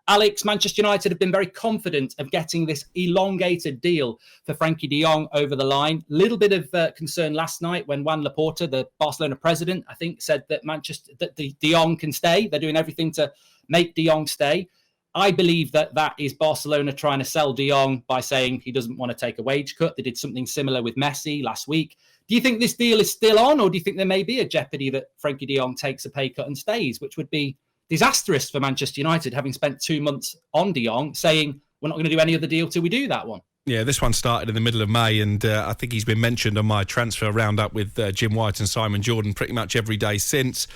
Alex, Manchester United have been very confident of getting this elongated deal for Frenkie de Jong over the line. Little bit of concern last night when Juan Laporta, the Barcelona president, I think, said that de Jong can stay. They're doing everything to make de Jong stay. I believe that is Barcelona trying to sell de Jong by saying he doesn't want to take a wage cut. They did something similar with Messi last week. Do you think this deal is still on, or do you think there may be a jeopardy that Frenkie de Jong takes a pay cut and stays, which would be disastrous for Manchester United, having spent 2 months on de Jong, saying we're not going to do any other deal till we do that one? Yeah, this one started in the middle of May, and I think he's been mentioned on my transfer roundup with Jim White and Simon Jordan pretty much every day since.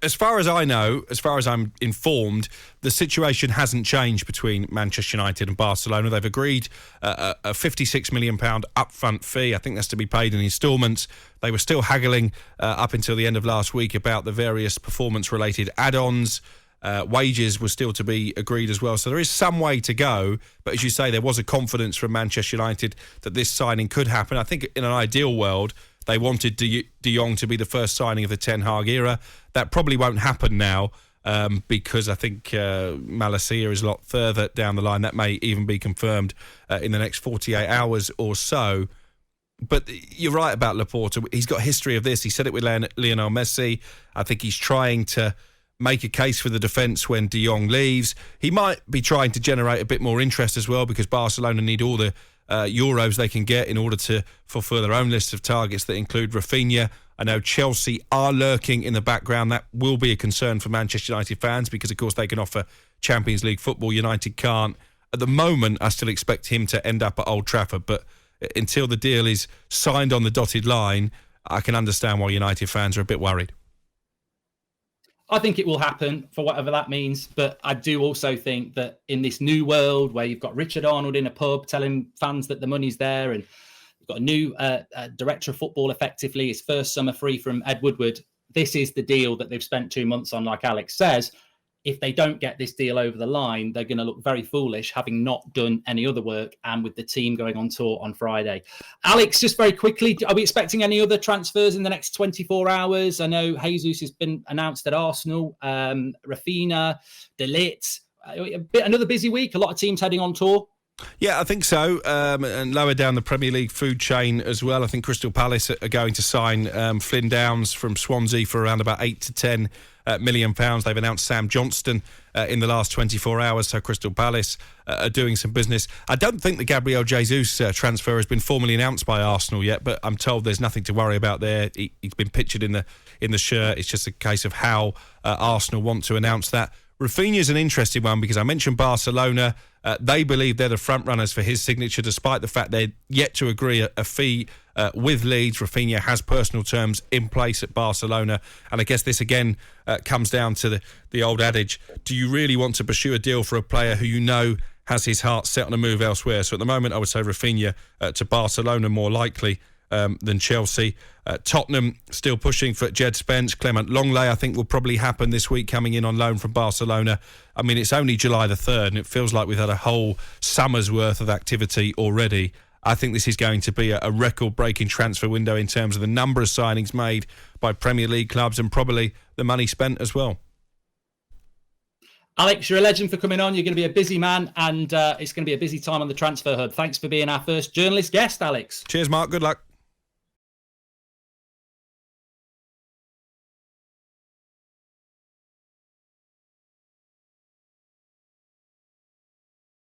As far as I know, as far as I'm informed, the situation hasn't changed between Manchester United and Barcelona. They've agreed a £56 million upfront fee. I think that's to be paid in instalments. They were still haggling up until the end of last week about the various performance-related add-ons. Wages were still to be agreed as well. So there is some way to go. But as you say, there was a confidence from Manchester United that this signing could happen. I think in an ideal world, they wanted de Jong to be the first signing of the Ten Hag era. That probably won't happen now because I think Malacia is a lot further down the line. That may even be confirmed in the next 48 hours or so. But you're right about Laporta. He's got a history of this. He said it with Lionel Messi. I think he's trying to make a case for the defence when de Jong leaves. He might be trying to generate a bit more interest as well because Barcelona need all the Euros they can get in order to fulfil their own list of targets that include Rafinha. I know Chelsea are lurking in the background. That will be a concern for Manchester United fans because, of course, they can offer Champions League football. United can't. At the moment, I still expect him to end up at Old Trafford, but until the deal is signed on the dotted line, I can understand why United fans are a bit worried. I think it will happen for whatever that means. But I do also think that in this new world where you've got Richard Arnold in a pub telling fans that the money's there, and you've got a new director of football, effectively, his first summer free from Ed Woodward, this is the deal that they've spent 2 months on, like Alex says. If they don't get this deal over the line, they're going to look very foolish, having not done any other work and with the team going on tour on Friday. Alex, just very quickly, are we expecting any other transfers in the next 24 hours? I know Jesus has been announced at Arsenal, Rafinha, De Ligt. Another busy week, a lot of teams heading on tour. Yeah, I think so. And lower down the Premier League food chain as well. I think Crystal Palace are going to sign Flynn Downs from Swansea for around about £8 to £10 million. They've announced Sam Johnston in the last 24 hours, so Crystal Palace are doing some business. I don't think the Gabriel Jesus transfer has been formally announced by Arsenal yet, but I'm told there's nothing to worry about there. He's been pictured in the shirt. It's just a case of how Arsenal want to announce that. Rafinha is an interesting one because I mentioned Barcelona. They believe they're the front runners for his signature, despite the fact they're yet to agree a fee with Leeds. Rafinha has personal terms in place at Barcelona, and I guess this again comes down to the old adage: do you really want to pursue a deal for a player who you know has his heart set on a move elsewhere? So at the moment, I would say Rafinha to Barcelona more likely than Chelsea. Tottenham still pushing for Jed Spence. Clement Longley, I think, will probably happen this week, coming in on loan from Barcelona. I mean, it's only July the 3rd, and it feels like we've had a whole summer's worth of activity already. I think this is going to be a record-breaking transfer window in terms of the number of signings made by Premier League clubs and probably the money spent as well. Alex, you're a legend for coming on. You're going to be a busy man, and it's going to be a busy time on the Transfer Hub. Thanks for being our first journalist guest, Alex. Cheers, Mark. Good luck.